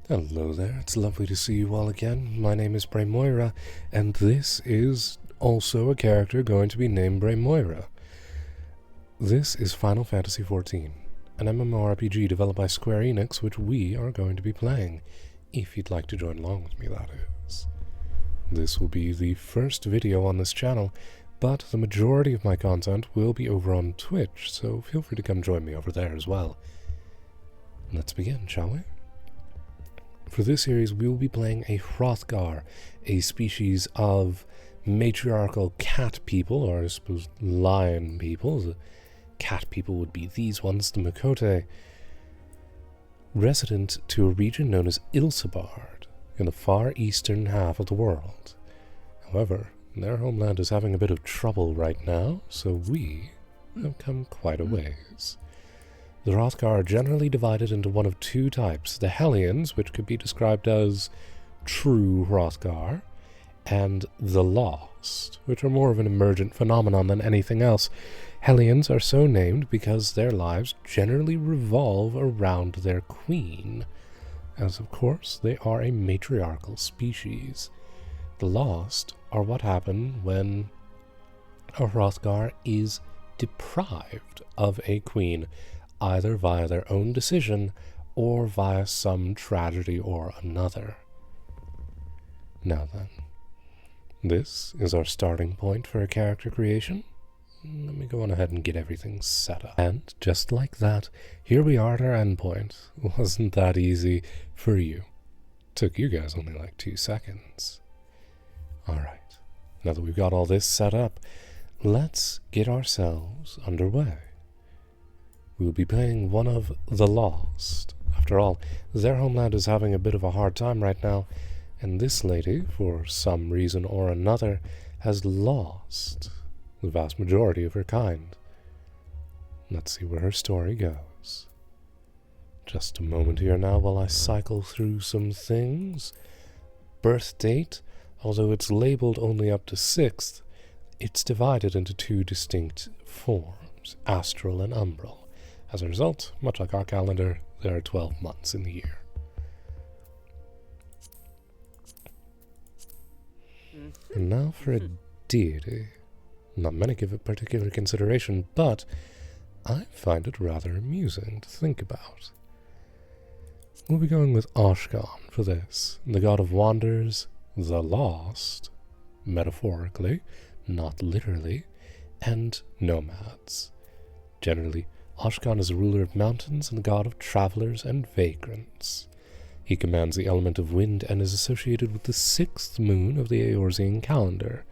Hello there, it's lovely to see you all again. My name is Braemoira, and this is also a character going to be named Braemoira. This is Final Fantasy XIV, an MMORPG developed by Square Enix, which we are going to be playing, if you'd like to join along with me, that is. This will be the first video on this channel, but the majority of my content will be over on Twitch, so feel free to come join me over there as well. Let's begin, shall we? For this series, we will be playing a Hrothgar, a species of matriarchal cat people, or I suppose lion people. The cat people would be these ones, the Makote, resident to a region known as Ilsabard, in the far eastern half of the world. However, their homeland is having a bit of trouble right now, so we have come quite a ways. The Hrothgar are generally divided into one of two types, the Hellions, which could be described as true Hrothgar, and the Lost, which are more of an emergent phenomenon than anything else. Hellions are so named because their lives generally revolve around their queen, as of course they are a matriarchal species. The Lost are what happen when a Hrothgar is deprived of a queen, either via their own decision or via some tragedy or another. Now then, this is our starting point for a character creation. Let me go on ahead and get everything set up. And just like that, here we are at our endpoint. Wasn't that easy for you? Took you guys only like 2 seconds. Alright, now that we've got all this set up, let's get ourselves underway. We'll be playing one of the Lost. After all, their homeland is having a bit of a hard time right now, and this lady, for some reason or another, has lost the vast majority of her kind. Let's see where her story goes. Just a moment here now while I cycle through some things. Birth date, although it's labeled only up to 6th, it's divided into 2 distinct forms, astral and umbral. As a result, much like our calendar, there are 12 months in the year. And now for a deity. Not many give it particular consideration, but I find it rather amusing to think about. We'll be going with Ishgardian for this, the god of wonders, the lost, metaphorically, not literally, and nomads. Generally, Ishgardian is a ruler of mountains and the god of travelers and vagrants. He commands the element of wind and is associated with the 6th moon of the Eorzean calendar.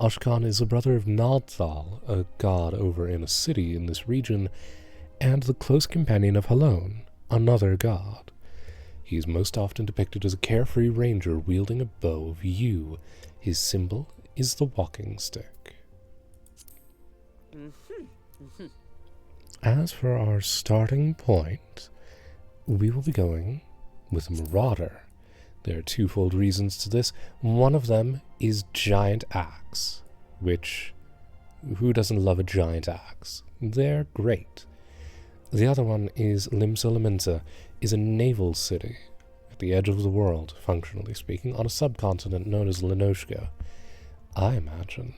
Ishgardian is the brother of Nodthal, a god over in a city in this region, and the close companion of Halone, another god. He is most often depicted as a carefree ranger wielding a bow of yew. His symbol is the walking stick. As for our starting point, we will be going with Marauder. There are twofold reasons to this. One of them is Giant Axe, which, who doesn't love a giant axe? They're great. The other one is Limsa Lominsa, is a naval city at the edge of the world, functionally speaking, on a subcontinent known as Lenoshka. I imagine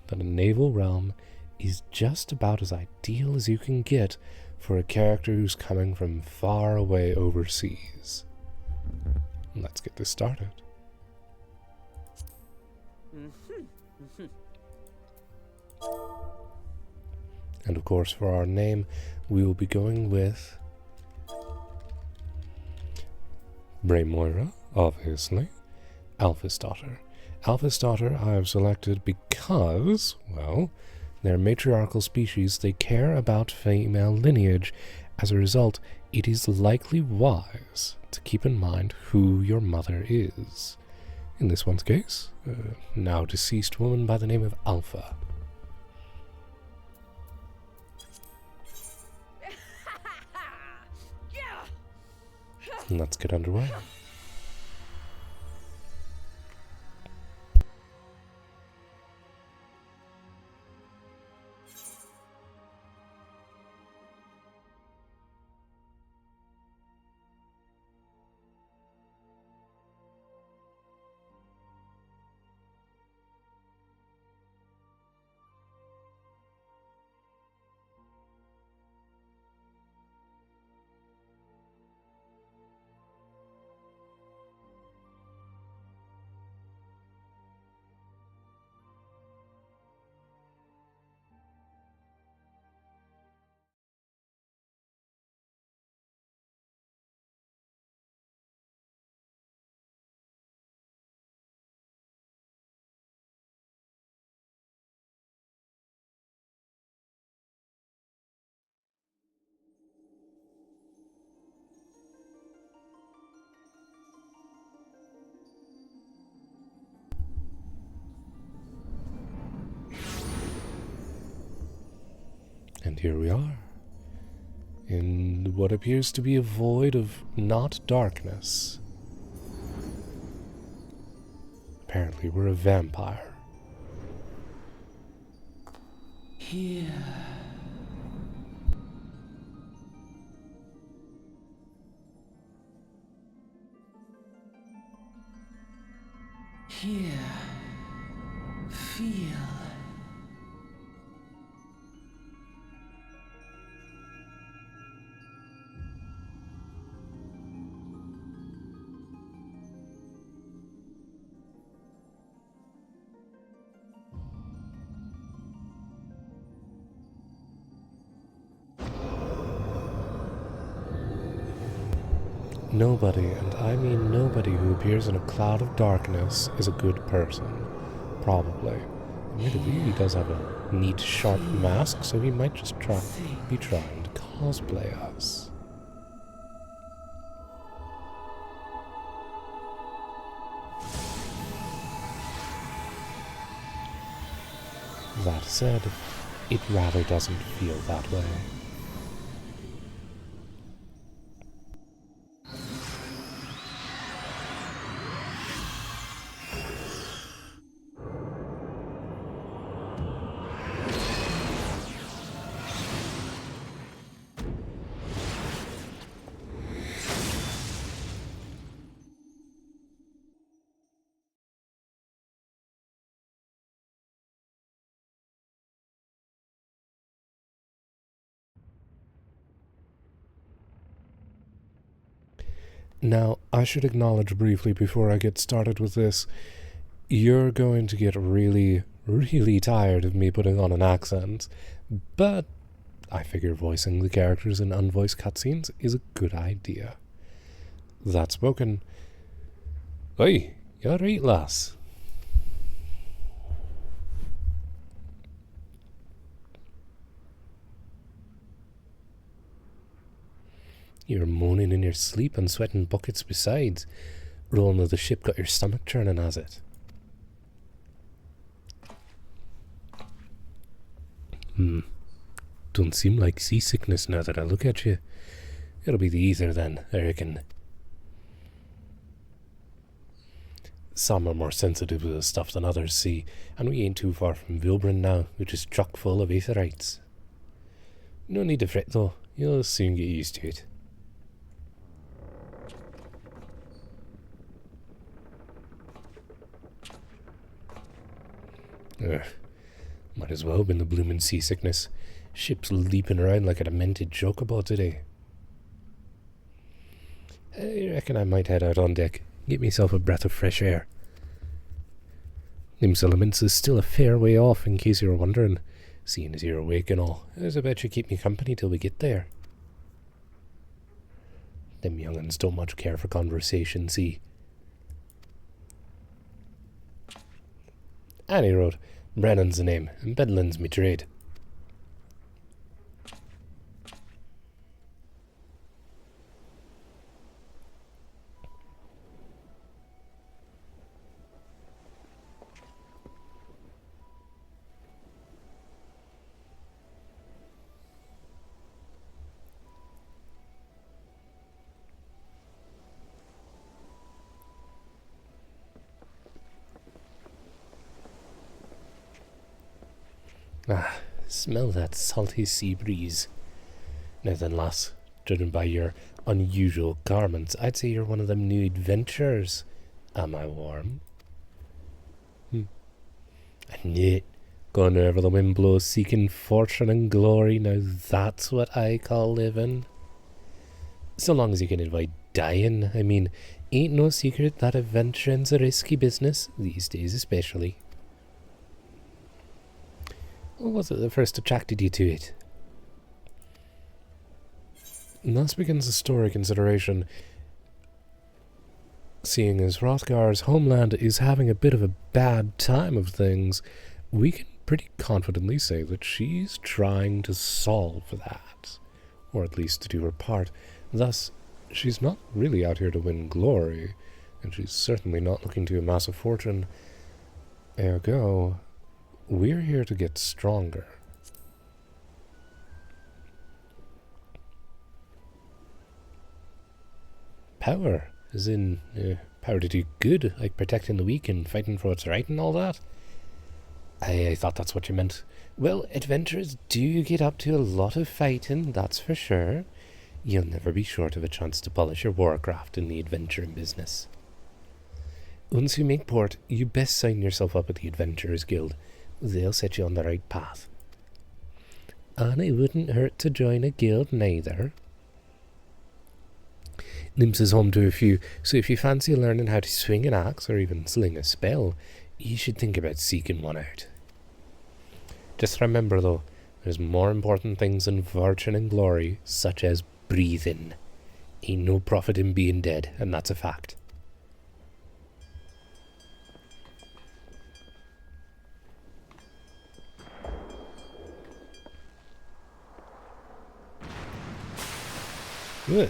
that a naval realm is just about as ideal as you can get for a character who's coming from far away overseas. Let's get this started. And of course, for our name, we will be going with Braemoira, obviously. Alphys daughter. Alphys daughter I have selected because, well, they're matriarchal species. They care about female lineage. As a result, it is likely wise to keep in mind who your mother is. In this one's case, a now deceased woman by the name of Alpha. Let's get underway. And here we are, in what appears to be a void of not darkness. Apparently we're a vampire. Here. Here. Feel. Nobody, and I mean nobody, who appears in a cloud of darkness is a good person. Probably. Admittedly, he does have a neat, sharp mask, so he might just be trying to cosplay us. That said, it rather doesn't feel that way. Now, I should acknowledge briefly before I get started with this, you're going to get really, really tired of me putting on an accent, but I figure voicing the characters in unvoiced cutscenes is a good idea. That spoken. Oi, you're right, lass. You're moaning in your sleep and sweating buckets besides. Rolling of the ship got your stomach churning, has it? Don't seem like seasickness now that I look at you. It'll be the ether then, I reckon. Some are more sensitive to the stuff than others, see, and we ain't too far from Vilbrin now, which is chock full of aetherites. No need to fret though, you'll soon get used to it. Might as well have been the bloomin' seasickness. Ship's leaping around like a demented chocobo today. I reckon I might head out on deck, get myself a breath of fresh air. Limsa Lominsa is still a fair way off, in case you were wondering, seeing as you're awake and all. I bet you keep me company till we get there. Them young'uns don't much care for conversation, see. Any road, Brennan's the name, and Bedlin's me trade. Ah, smell that salty sea breeze. Now then, lass, judging by your unusual garments, I'd say you're one of them new adventurers. Am I warm? I knew it. Going wherever the wind blows, seeking fortune and glory. Now that's what I call living. So long as you can avoid dying. I mean, ain't no secret that adventuring's a risky business, these days especially. What was it that first attracted you to it? And thus begins the story consideration. Seeing as Hrothgar's homeland is having a bit of a bad time of things, we can pretty confidently say that she's trying to solve that, or at least to do her part. Thus, she's not really out here to win glory, and she's certainly not looking to amass a fortune. Ergo, we're here to get stronger. power, as in power to do good, like protecting the weak and fighting for what's right and all that? I thought that's what you meant. Well, adventurers do get up to a lot of fighting, that's for sure. You'll never be short of a chance to polish your warcraft in the adventuring business. Once you make port, you best sign yourself up at the Adventurers Guild. They'll set you on the right path. And it wouldn't hurt to join a guild neither. Limsa's home to a few, so if you fancy learning how to swing an axe or even sling a spell, you should think about seeking one out. Just remember though, there's more important things than fortune and glory, such as breathing. Ain't no profit in being dead, and that's a fact. Ugh.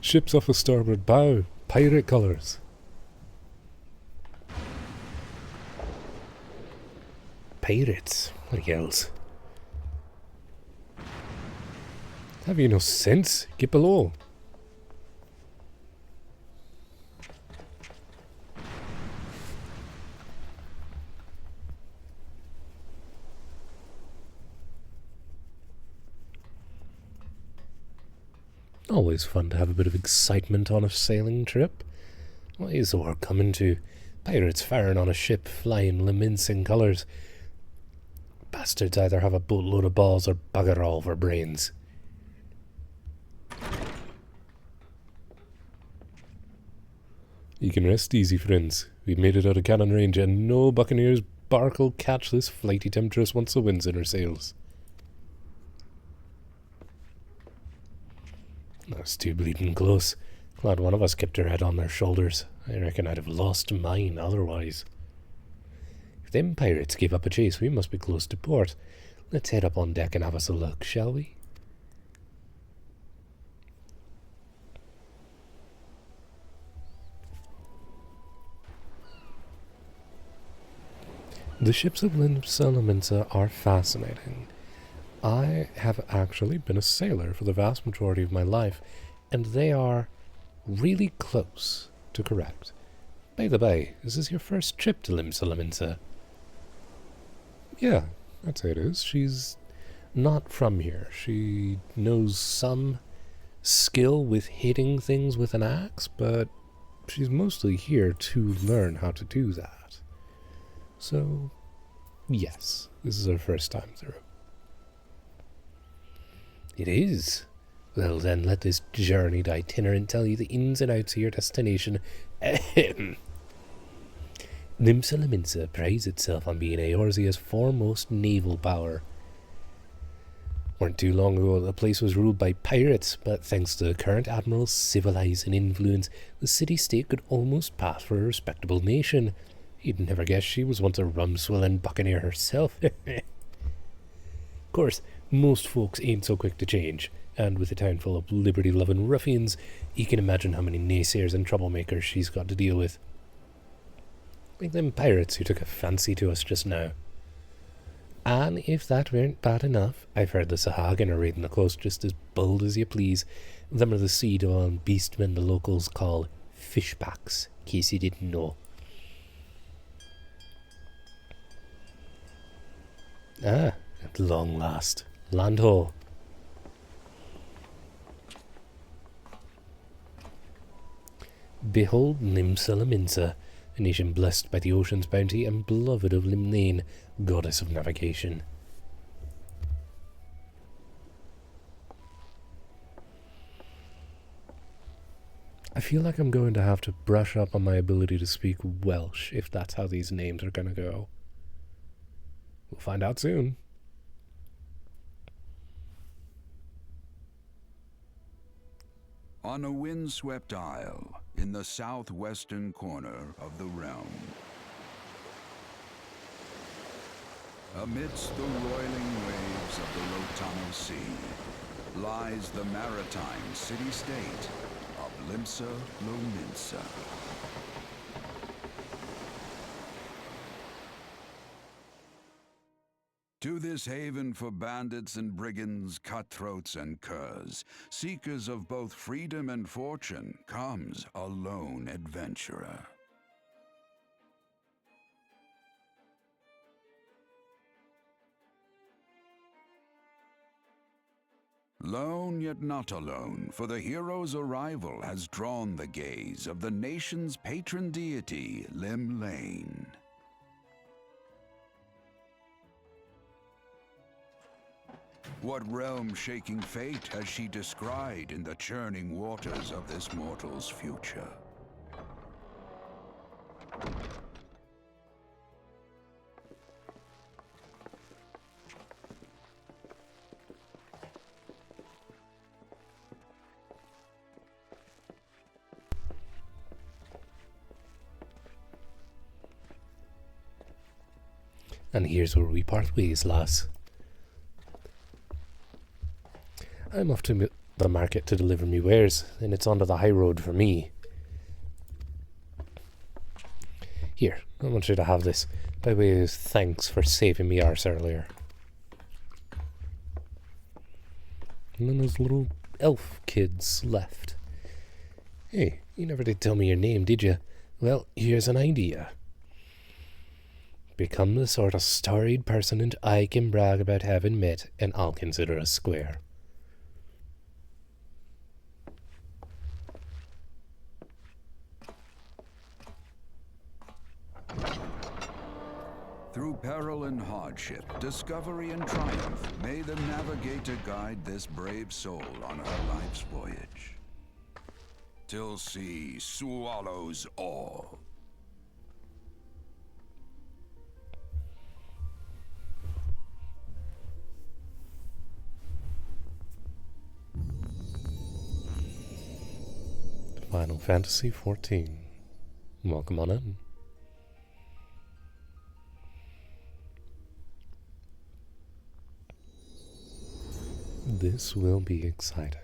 Ships off a starboard bow, pirate colours. Pirates? What else? Have you no sense? Get below. Always fun to have a bit of excitement on a sailing trip. What is the war coming to? Pirates firing on a ship, flying Lominsan colours. Bastards either have a boatload of balls or bugger all for brains. You can rest easy, friends. We've made it out of cannon range, and no buccaneer's bark'll catch this flighty temptress once the wind's in her sails. That's too bleeding close. Glad one of us kept her head on their shoulders. I reckon I'd have lost mine otherwise. If them pirates gave up a chase, we must be close to port. Let's head up on deck and have us a look, shall we? The ships of Limsa Lominsa are fascinating. I have actually been a sailor for the vast majority of my life, and they are really close to correct. By the way, is this your first trip to Limsa Lominsa? Yeah, I'd say it is. She's not from here. She knows some skill with hitting things with an axe, but she's mostly here to learn how to do that. So, yes, this is her first time through. It is. Well then, let this journeyed itinerant tell you the ins and outs of your destination. Limsa Lominsa prides itself on being Eorzea's foremost naval power. Weren't too long ago the place was ruled by pirates, but thanks to the current admiral's civilizing influence, the city-state could almost pass for a respectable nation. You'd never guess she was once a rum-swilling buccaneer herself. Of course, most folks ain't so quick to change, and with a town full of liberty-loving ruffians, you can imagine how many naysayers and troublemakers she's got to deal with. Like them pirates who took a fancy to us just now. And if that weren't bad enough, I've heard the Sahagin are raiding the coast just as bold as you please. Them are the sea-dwelling beastmen the locals call fishbacks, in case you didn't know. Ah, at long last. Land ho. Behold Limsa Lominsa, a nation blessed by the ocean's bounty and beloved of Limnane, goddess of navigation. I feel like I'm going to have to brush up on my ability to speak Welsh if that's how these names are going to go. We'll find out soon. On a windswept isle in the southwestern corner of the realm, amidst the roiling waves of the Rotano Sea, lies the maritime city-state of Limsa Lominsa. To this haven for bandits and brigands, cutthroats and curs, seekers of both freedom and fortune, comes a lone adventurer. Lone yet not alone, for the hero's arrival has drawn the gaze of the nation's patron deity, Limlane. What realm-shaking fate has she descried in the churning waters of this mortal's future? And here's where we part ways, lass. I'm off to the market to deliver me wares, and it's onto the high road for me. Here, I want you to have this, by way of thanks for saving me arse earlier. And then those little elf kids left. Hey, you never did tell me your name, did you? Well, here's an idea. Become the sort of storied personage I can brag about having met, and I'll consider us square. Through peril and hardship, discovery and triumph, may the navigator guide this brave soul on her life's voyage. Till sea swallows all. Final Fantasy XIV. Welcome on in. This will be exciting.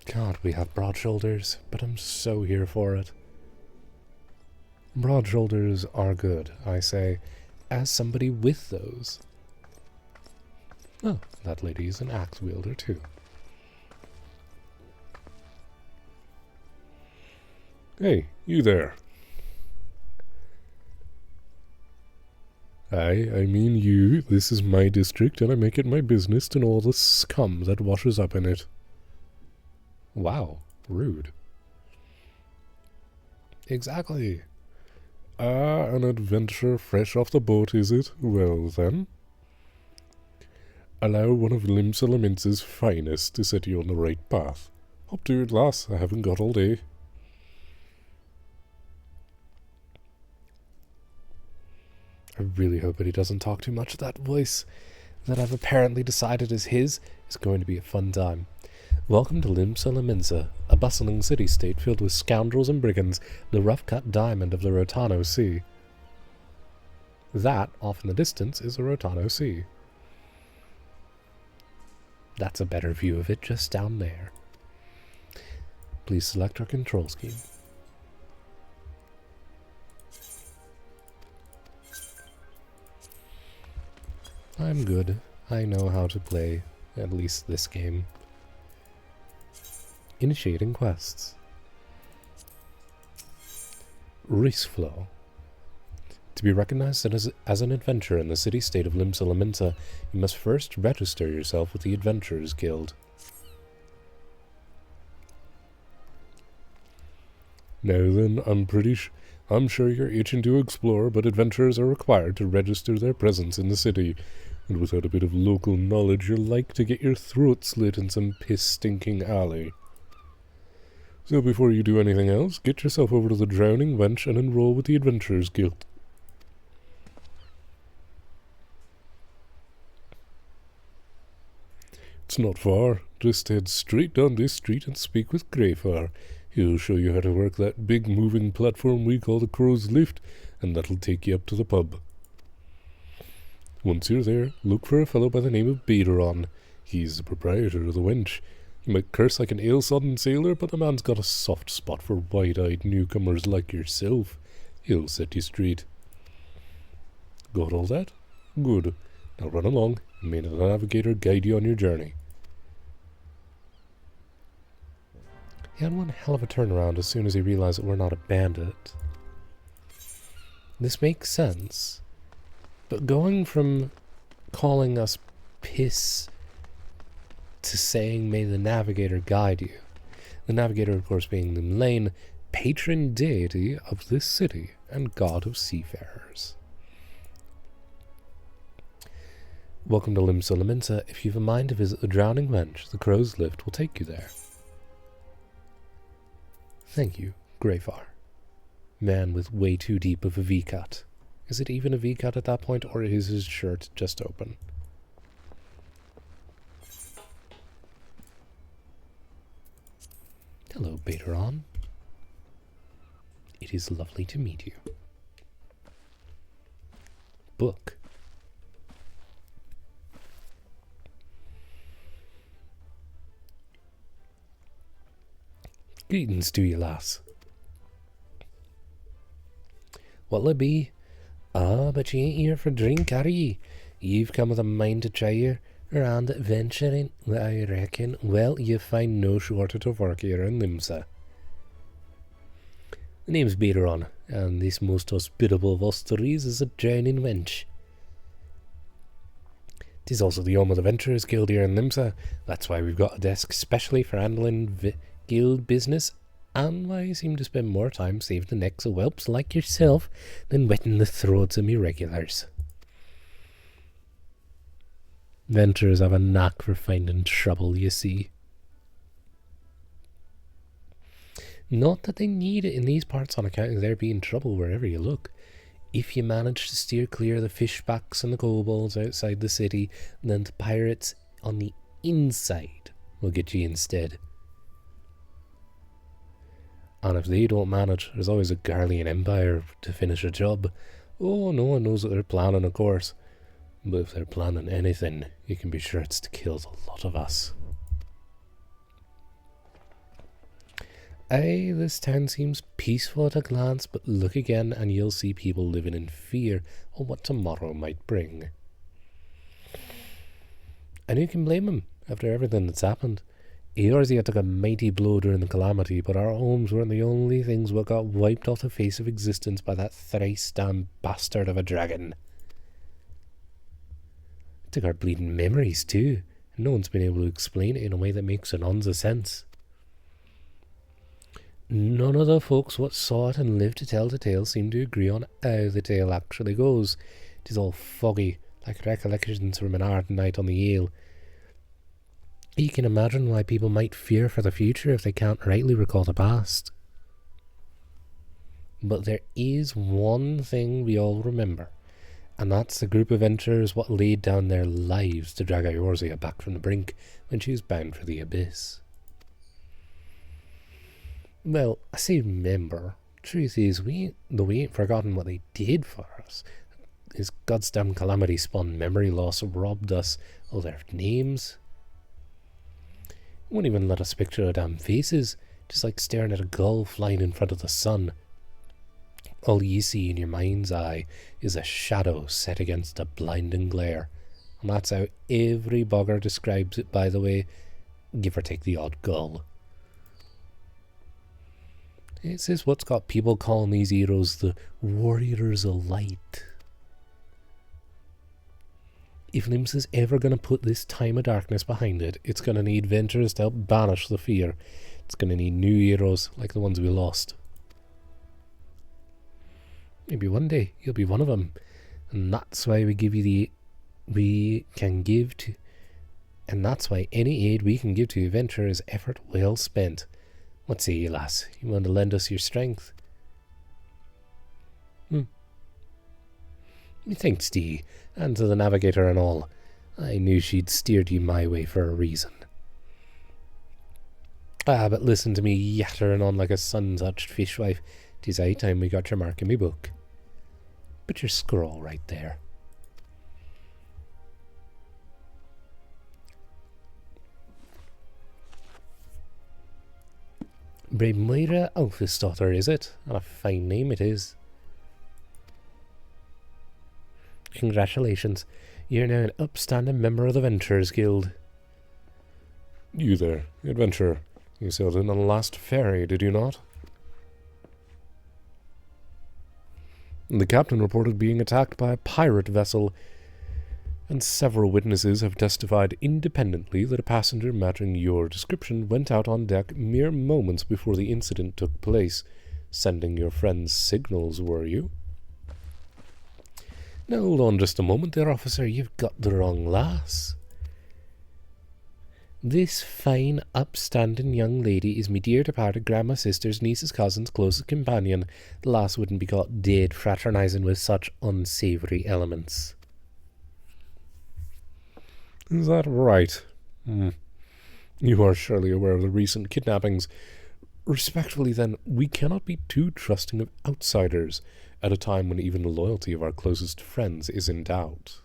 God, we have broad shoulders, but I'm so here for it. Broad shoulders are good, I say, as somebody with those. Oh, that lady is an axe wielder too. Hey, you there. I mean you. This is my district, and I make it my business to know all the scum that washes up in it. Wow, rude. Exactly. Ah, an adventure fresh off the boat, is it? Well then. Allow one of Limsa Lominsa's finest to set you on the right path. Hop to it, lass. I haven't got all day. I really hope that he doesn't talk too much. That voice that I've apparently decided is his is going to be a fun time. Welcome to Limsa Lominsa, a bustling city-state filled with scoundrels and brigands, the rough-cut diamond of the Rotano Sea. That, off in the distance, is the Rotano Sea. That's a better view of it just down there. Please select our control scheme. I'm good. I know how to play, at least this game. Initiating quests. Race flow. To be recognized as an adventurer in the city-state of Limsa Lominsa, you must first register yourself with the Adventurers Guild. Now then, I'm sure you're itching to explore, but adventurers are required to register their presence in the city, and without a bit of local knowledge, you're like to get your throat slit in some piss-stinking alley. So before you do anything else, get yourself over to the Drowning Wench and enroll with the Adventurers Guild. It's not far. Just head straight down this street and speak with Greyfar. He'll show you how to work that big moving platform we call the Crow's Lift, and that'll take you up to the pub. Once you're there, look for a fellow by the name of Baderon. He's the proprietor of the wench. He might curse like an ale-sodden sailor, but the man's got a soft spot for wide-eyed newcomers like yourself. He'll set you straight. Got all that? Good. Now run along, and may the navigator guide you on your journey. He had one hell of a turnaround as soon as he realized that we're not a bandit. This makes sense. But going from calling us piss to saying may the navigator guide you. The navigator, of course, being Limlane, patron deity of this city and god of seafarers. Welcome to Limsa Lominsa. If you've a mind to visit the Drowning Wench, the crow's lift will take you there. Thank you, Greyfar. Man with way too deep of a V-cut. Is it even a V-cut at that point, or is his shirt just open? Hello, Baderon. It is lovely to meet you. Book. Greetings to you, lass. What'll it be? Ah, but you ain't here for drink, are ye? You've come with a mind to try your hand at venturing, I reckon. Well, you find no shortage of work here in Limsa. The name's Baderon, and this most hospitable of hostelries is a drowning wench. 'Tis also the home of the Venturers Guild here in Limsa. That's why we've got a desk specially for handling guild business, and why I seem to spend more time saving the necks of whelps like yourself than wetting the throats of me regulars. Venturers have a knack for finding trouble, you see. Not that they need it in these parts on account of there being trouble wherever you look. If you manage to steer clear of the fishbacks and the kobolds outside the city, then the pirates on the inside will get you instead. And if they don't manage, there's always a Garlean Empire to finish a job. Oh, no one knows what they're planning, of course. But if they're planning anything, you can be sure it's to kill a lot of us. Aye, this town seems peaceful at a glance, but look again and you'll see people living in fear of what tomorrow might bring. And who can blame them after everything that's happened? Eorzea took a mighty blow during the calamity, but our homes weren't the only things what got wiped off the face of existence by that thrice-damned bastard of a dragon. It took our bleeding memories too, and no one's been able to explain it in a way that makes an onza sense. None of the folks what saw it and lived to tell the tale seem to agree on how the tale actually goes. 'Tis all foggy, like recollections from an hard night on the ale. You can imagine why people might fear for the future if they can't rightly recall the past. But there is one thing we all remember, and that's the group of venturers what laid down their lives to drag Eorzea back from the brink when she was bound for the abyss. Well, I say remember. Truth is, we ain't forgotten what they did for us. His goddamn calamity spawned memory loss robbed us of their names. Won't even let us picture their damn faces, just like staring at a gull flying in front of the sun. All you see in your mind's eye is a shadow set against a blinding glare, and that's how every bogger describes it, by the way, give or take the odd gull. This is what's got people calling these heroes the Warriors of Light. If Limsa's ever going to put this time of darkness behind it, it's going to need venturers to help banish the fear. It's going to need new heroes like the ones we lost. Maybe one day you'll be one of them, and that's why and that's why any aid we can give to a venturer is effort well spent. What say you, lass? You want to lend us your strength? Thanks, Dee, and to the navigator and all. I knew she'd steered you my way for a reason. But listen to me yattering on like a sun-touched fishwife. 'Tis high time we got your mark in me book. Put your scroll right there. Braemoira Alphysdaughter, is it? And a fine name it is. Congratulations. You're now an upstanding member of the Venturers Guild. You there, adventurer. You sailed in on the last ferry, did you not? The captain reported being attacked by a pirate vessel, and several witnesses have testified independently that a passenger matching your description went out on deck mere moments before the incident took place, sending your friends signals, were you? Now hold on just a moment there, officer, you've got the wrong lass. This fine, upstanding young lady is me dear departed grandma, sister's, niece's, cousin's closest companion. The lass wouldn't be caught dead fraternising with such unsavoury elements. Is that right? You are surely aware of the recent kidnappings. Respectfully, then, we cannot be too trusting of outsiders at a time when even the loyalty of our closest friends is in doubt.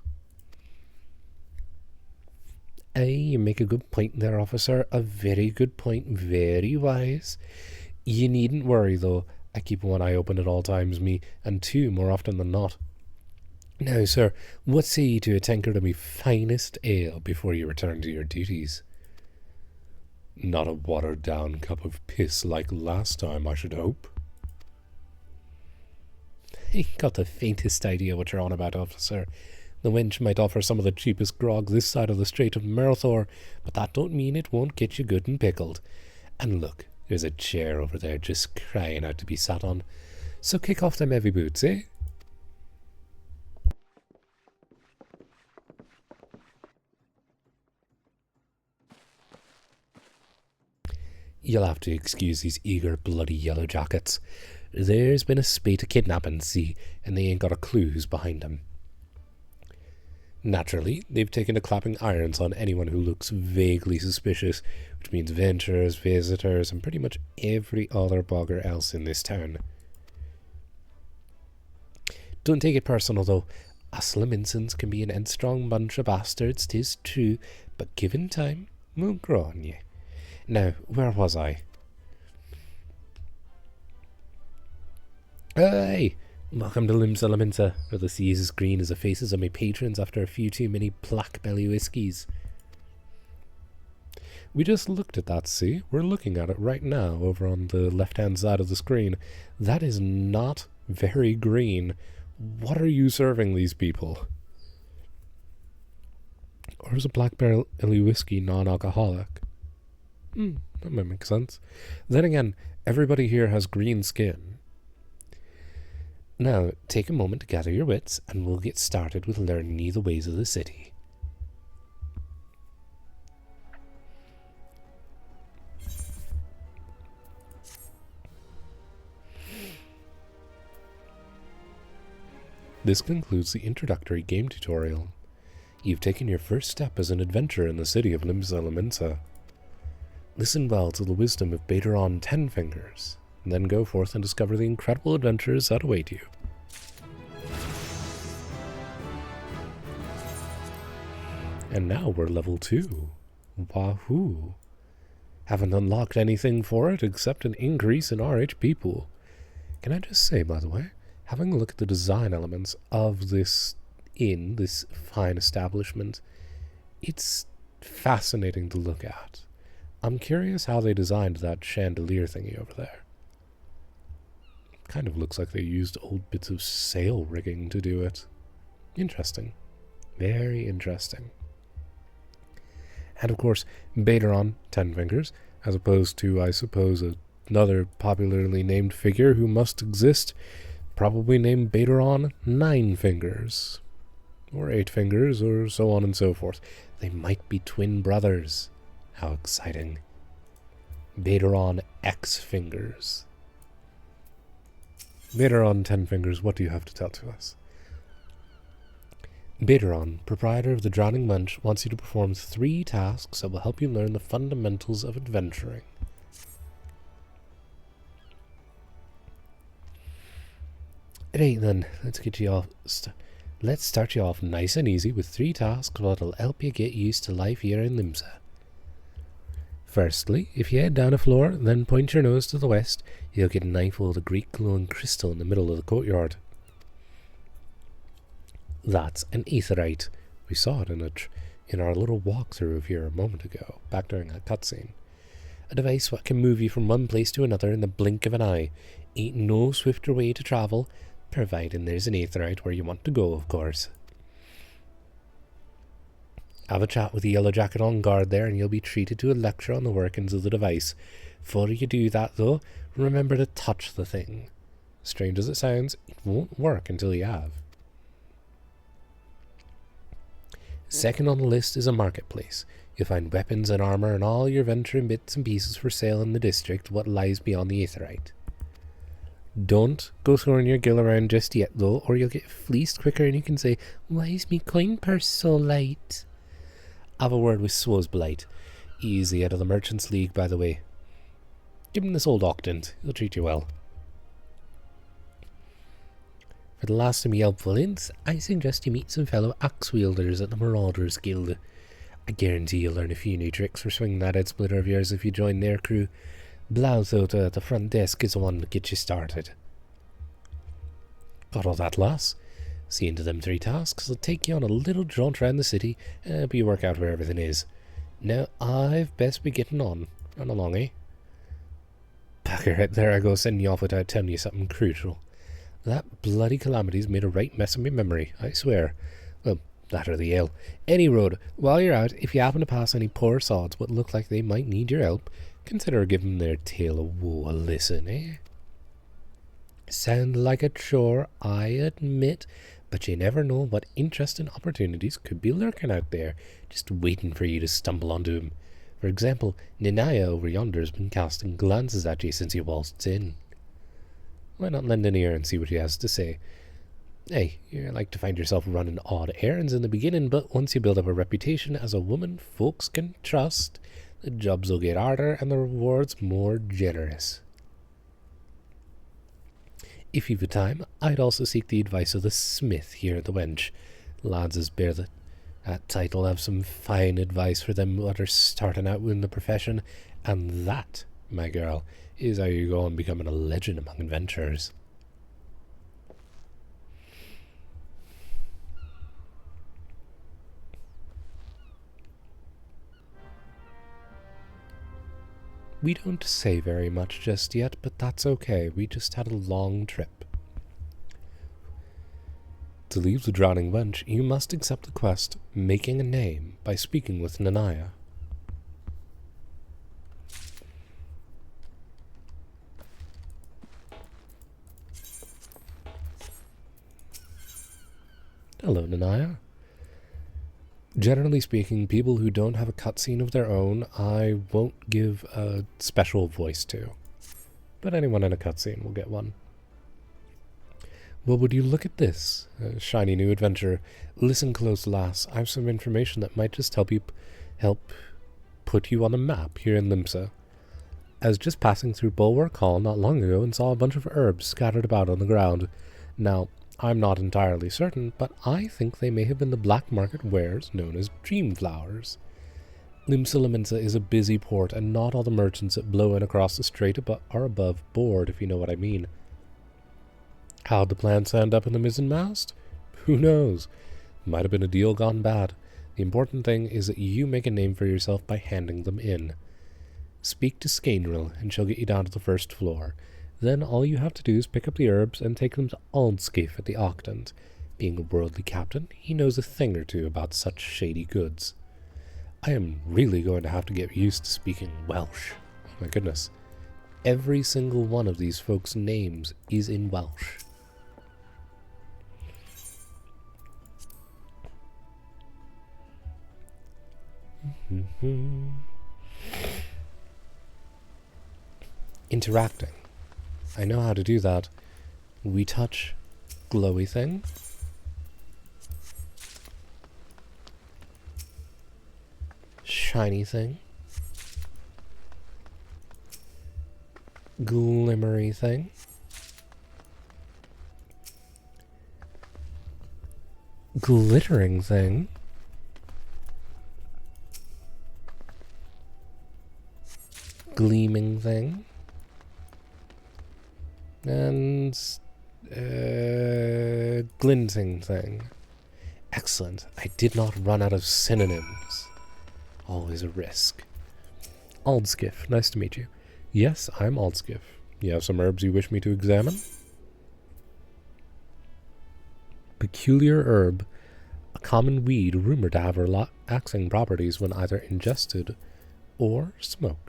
Aye, you make a good point there, officer. A very good point. Very wise. You needn't worry, though. I keep one eye open at all times, me, and two more often than not. Now, sir, what say you to a tankard of me finest ale before you return to your duties? Not a watered-down cup of piss like last time, I should hope. I ain't got the faintest idea what you're on about, officer. The wench might offer some of the cheapest grog this side of the Strait of Merthor, but that don't mean it won't get you good and pickled. And look, there's a chair over there just crying out to be sat on. So kick off them heavy boots, eh? You'll have to excuse these eager, bloody yellow jackets. There's been a spate of kidnapping, see, and they ain't got a clue who's behind them. Naturally, they've taken to clapping irons on anyone who looks vaguely suspicious, which means venturers, visitors, and pretty much every other bogger else in this town. Don't take it personal, though. Us Lominsans can be an headstrong bunch of bastards, 'tis true, but given time, we'll grow on ye. Now, where was I? Hey! Welcome to Limsa Lominsa, where the sea is as green as the faces of my patrons after a few too many black belly whiskies. We just looked at that sea. We're looking at it right now over on the left-hand side of the screen. That is not very green. What are you serving these people? Or is a black belly whiskey non-alcoholic? That might make sense. Then again, everybody here has green skin. Now, take a moment to gather your wits, and we'll get started with learning you the ways of the city. This concludes the introductory game tutorial. You've taken your first step as an adventurer in the city of Limsa Lominsa. Listen well to the wisdom of Baderon Tenfingers, and then go forth and discover the incredible adventures that await you. And now we're level 2. Wahoo! Haven't unlocked anything for it except an increase in our HP pool. Can I just say, by the way, having a look at the design elements of this inn, this fine establishment, it's fascinating to look at. I'm curious how they designed that chandelier thingy over there. Kind of looks like they used old bits of sail rigging to do it. Interesting. Very interesting. And of course, Baderon Tenfingers, as opposed to, I suppose, another popularly named figure who must exist, probably named Baderon Nine Fingers, or 8 Fingers, or so on and so forth. They might be twin brothers. How exciting. Baderon X Fingers. Baderon Tenfingers, what do you have to tell to us? Baderon, proprietor of the Drowning Munch, wants you to perform 3 tasks that will help you learn the fundamentals of adventuring. Right then, let's get you off. Let's start you off nice and easy with 3 tasks that'll help you get used to life here in Limsa. Firstly, if you head down a floor, then point your nose to the west, you'll get an eyeful of the great glowing crystal in the middle of the courtyard. That's an aetheryte. We saw it in our little walkthrough here a moment ago, back during a cutscene. A device what can move you from one place to another in the blink of an eye. Ain't no swifter way to travel, providing there's an aetheryte where you want to go, of course. Have a chat with the yellow jacket on guard there, and you'll be treated to a lecture on the workings of the device. Before you do that, though, remember to touch the thing. Strange as it sounds, it won't work until you have. Second on the list is a marketplace. You'll find weapons and armour and all your venturing bits and pieces for sale in the district what lies beyond the aetheryte. Don't go throwing your gill around just yet, though, or you'll get fleeced quicker and you can say, "Why is me coin purse so light?" Have a word with Swozblight. He's the head of the Merchants League, by the way. Give him this old octant. He'll treat you well. For the last of me helpful hints, I suggest you meet some fellow axe wielders at the Marauders Guild. I guarantee you'll learn a few new tricks for swinging that head splitter of yours if you join their crew. Blautho at the front desk is the one to get you started. Got all that, lass? See into them 3 tasks. I'll take you on a little jaunt round the city, help you work out where everything is. Now, I've best be getting on. Run along, eh? Bugger it, there I go, sending you off without telling you something crucial. That bloody calamity's made a right mess of me memory, I swear. Well, that or the ale. Any road, while you're out, if you happen to pass any poor sods what look like they might need your help, consider giving their tale of woe a listen, eh? Sound like a chore, I admit, but you never know what interesting opportunities could be lurking out there, just waiting for you to stumble onto them. For example, Ninaya over yonder's been casting glances at you since you waltzed in. Why not lend an ear and see what he has to say? Hey, you like to find yourself running odd errands in the beginning, but once you build up a reputation as a woman folks can trust, the jobs will get harder and the rewards more generous. If you've the time, I'd also seek the advice of the smith here at the Wench. Lads as bear that title have some fine advice for them that are starting out in the profession, and that, my girl, is how you go on becoming a legend among adventurers. We don't say very much just yet, but that's okay. We just had a long trip. To leave the drowning wench, you must accept the quest, making a name, by speaking with Ninaya. Hello, Ninaya. Generally speaking, people who don't have a cutscene of their own, I won't give a special voice to. But anyone in a cutscene will get one. Well, would you look at this? A shiny new adventure. Listen close, lass. I have some information that might just help put you on a map here in Limsa. I was just passing through Bulwark Hall not long ago and saw a bunch of herbs scattered about on the ground. Now, I'm not entirely certain, but I think they may have been the black market wares known as dream flowers. Limsa Lominsa is a busy port, and not all the merchants that blow in across the strait are above board, if you know what I mean. How'd the plan stand up in the mizzenmast? Who knows? Might have been a deal gone bad. The important thing is that you make a name for yourself by handing them in. Speak to Skeynril, and she'll get you down to the first floor. Then all you have to do is pick up the herbs and take them to Aldskiff at the Octant. Being a worldly captain, he knows a thing or two about such shady goods. I am really going to have to get used to speaking Welsh. Oh my goodness. Every single one of these folks' names is in Welsh. Interacting. I know how to do that. We touch glowy thing. Shiny thing. Glimmery thing. Glittering thing. gleaming thing. And glinting thing. Excellent. I did not run out of synonyms. Always a risk. Aldskiff, nice to meet you. Yes, I'm Aldskiff. You have some herbs you wish me to examine? Peculiar herb. A common weed rumored to have relaxing properties when either ingested or smoked.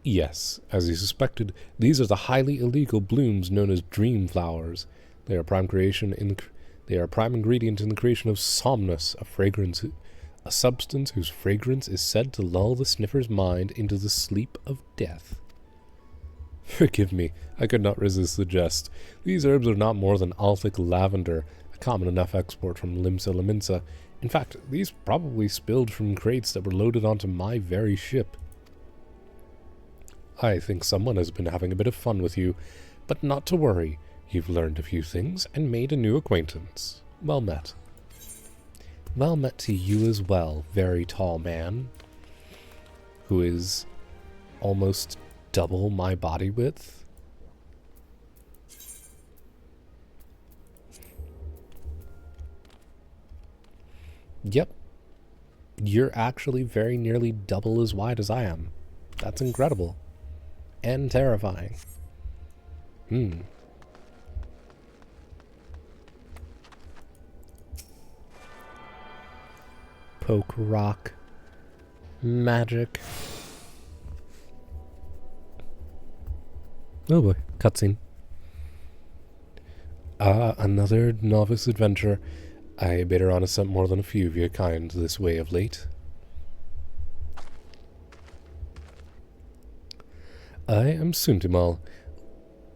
Yes, as you suspected, these are the highly illegal blooms known as dream flowers. They are prime ingredient in the creation of somnus, a substance whose fragrance is said to lull the sniffer's mind into the sleep of death. Forgive me, I could not resist the jest. These herbs are not more than Althic lavender, a common enough export from Limsa Lominsa. In fact, these probably spilled from crates that were loaded onto my very ship. I think someone has been having a bit of fun with you, but not to worry. You've learned a few things and made a new acquaintance. Well met. Well met to you as well, very tall man, who is almost double my body width. Yep. You're actually very nearly double as wide as I am. That's incredible. And terrifying. Poke rock. Magic. Oh boy, cutscene. Another novice adventurer. I bid her on a sent more than a few of your kind this way of late. I am Suntimal,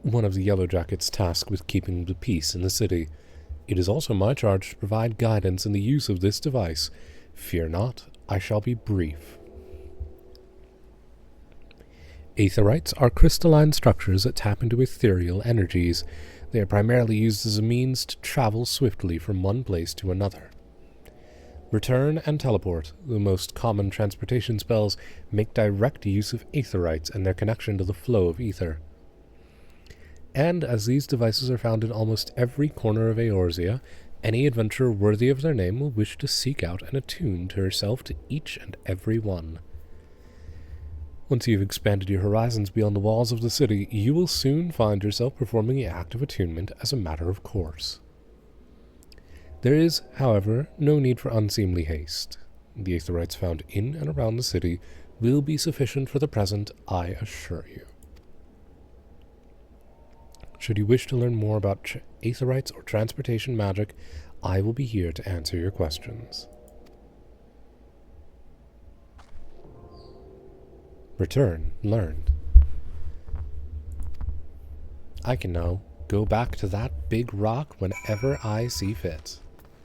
one of the Yellow Jackets tasked with keeping the peace in the city. It is also my charge to provide guidance in the use of this device. Fear not, I shall be brief. Aetherites are crystalline structures that tap into ethereal energies. They are primarily used as a means to travel swiftly from one place to another. Return and teleport, the most common transportation spells, make direct use of aetherites and their connection to the flow of ether. And as these devices are found in almost every corner of Eorzea, any adventurer worthy of their name will wish to seek out and attune to herself to each and every one. Once you've expanded your horizons beyond the walls of the city, you will soon find yourself performing the act of attunement as a matter of course. There is, however, no need for unseemly haste. The aetherites found in and around the city will be sufficient for the present, I assure you. Should you wish to learn more about aetherites or transportation magic, I will be here to answer your questions. Return learned. I can now go back to that big rock whenever I see fit.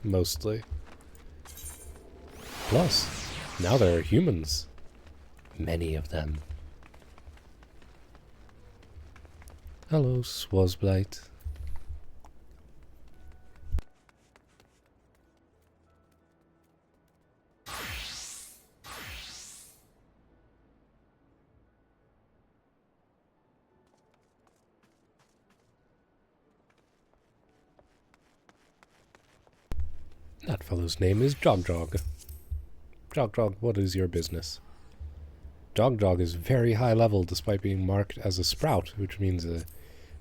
Mostly. Plus, now there are humans. Many of them. Hello, Swazblight. That fellow's name is Jogjog. Jogjog, what is your business? Jogjog is very high level despite being marked as a sprout, which means a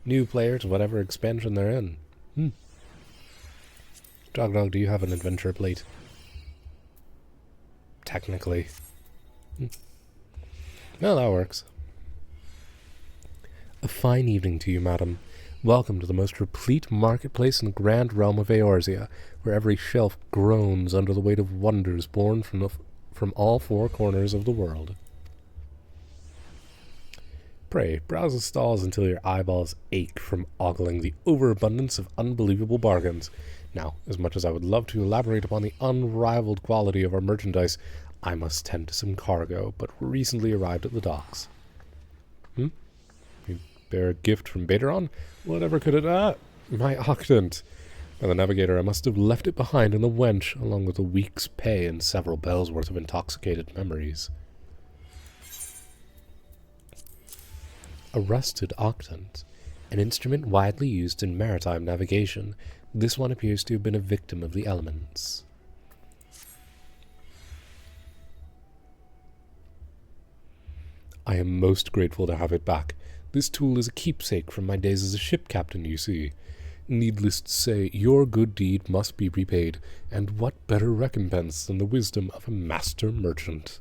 new player to whatever expansion they're in. Jogjog, do you have an adventure plate? Technically. Well, that works. A fine evening to you, madam. Welcome to the most replete marketplace in the grand realm of Eorzea, where every shelf groans under the weight of wonders born from all four corners of the world. Pray, browse the stalls until your eyeballs ache from ogling the overabundance of unbelievable bargains. Now, as much as I would love to elaborate upon the unrivaled quality of our merchandise, I must tend to some cargo, but recently arrived at the docks. You bear a gift from Baderon? Whatever could it... my octant! And the navigator, I must have left it behind in the wench, along with a week's pay and several bells' worth of intoxicated memories. A rusted octant, an instrument widely used in maritime navigation. This one appears to have been a victim of the elements. I am most grateful to have it back. This tool is a keepsake from my days as a ship captain, you see. Needless to say, your good deed must be repaid, and what better recompense than the wisdom of a master merchant?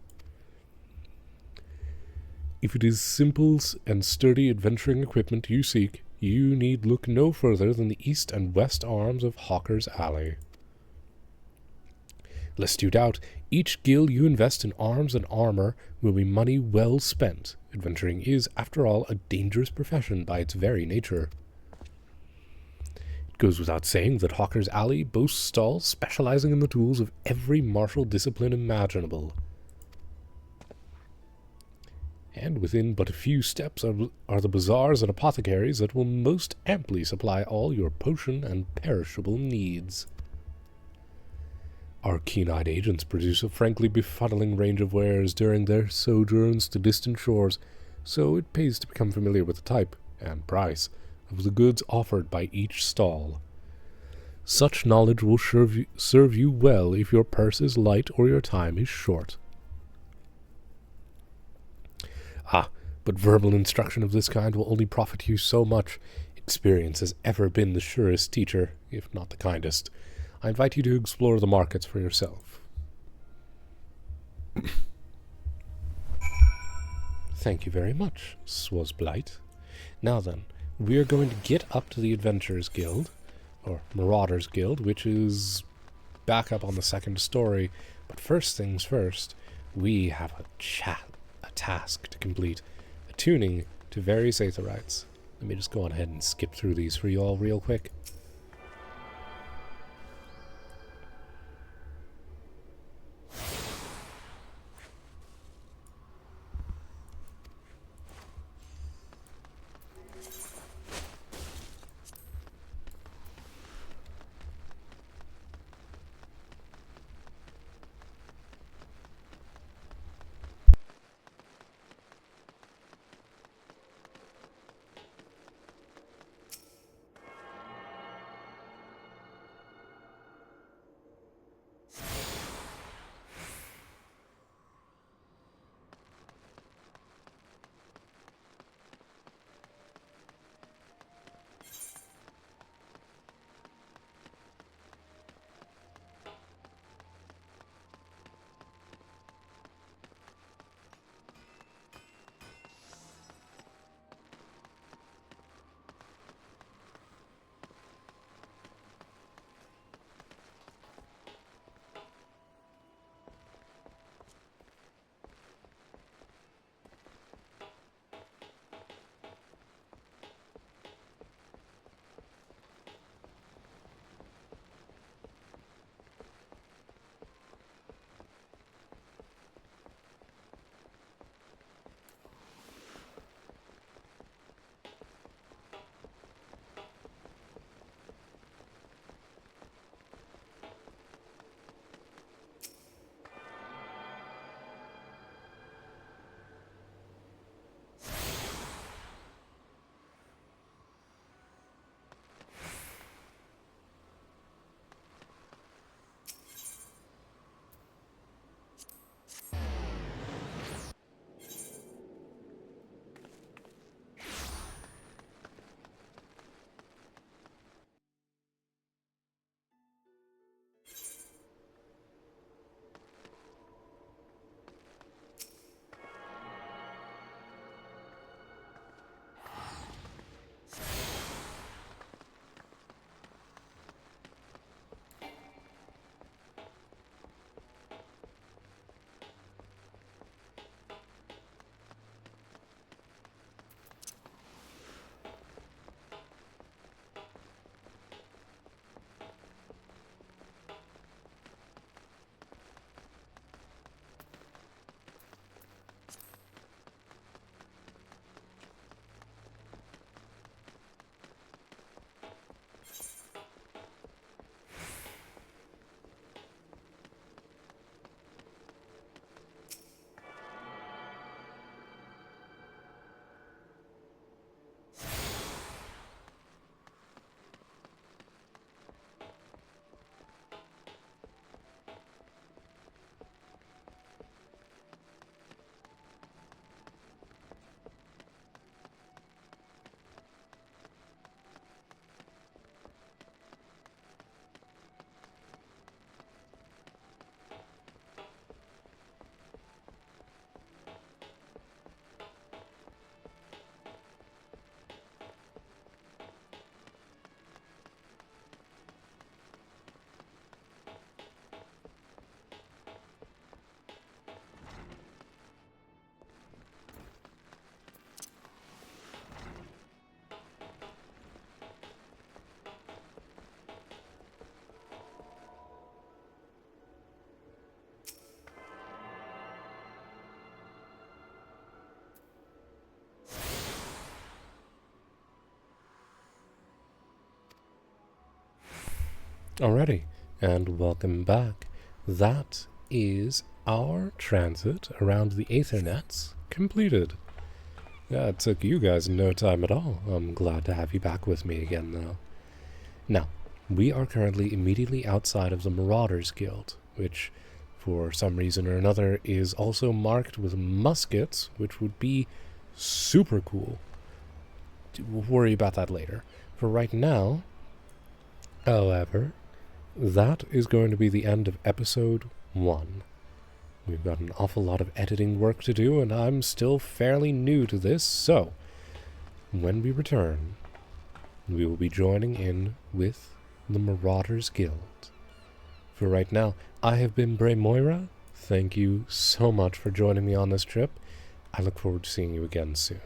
If it is simple and sturdy adventuring equipment you seek, you need look no further than the east and west arms of Hawker's Alley. Lest you doubt, each gil you invest in arms and armor will be money well spent. Adventuring is, after all, a dangerous profession by its very nature. It goes without saying that Hawker's Alley boasts stalls specializing in the tools of every martial discipline imaginable. And within but a few steps are the bazaars and apothecaries that will most amply supply all your potion and perishable needs. Our keen-eyed agents produce a frankly befuddling range of wares during their sojourns to distant shores, so it pays to become familiar with the type and price of the goods offered by each stall. Such knowledge will serve you well if your purse is light or your time is short. But verbal instruction of this kind will only profit you so much. Experience has ever been the surest teacher, if not the kindest. I invite you to explore the markets for yourself. Thank you very much, Swazblight. Now then, we are going to get up to the Adventurers Guild, or Marauders Guild, which is back up on the second story. But first things first, we have a task to complete. Attuning to various aetherites. Let me just go on ahead and skip through these for you all real quick. Alrighty, and welcome back. That is our transit around the Aethernets completed. Yeah, it took you guys no time at all. I'm glad to have you back with me again, though. Now, we are currently immediately outside of the Marauders Guild, which, for some reason or another, is also marked with muskets, which would be super cool. We'll worry about that later. For right now, however, that is going to be the end of episode 1. We've got an awful lot of editing work to do, and I'm still fairly new to this, so when we return, we will be joining in with the Marauders Guild. For right now, I have been Braemoira. Thank you so much for joining me on this trip. I look forward to seeing you again soon.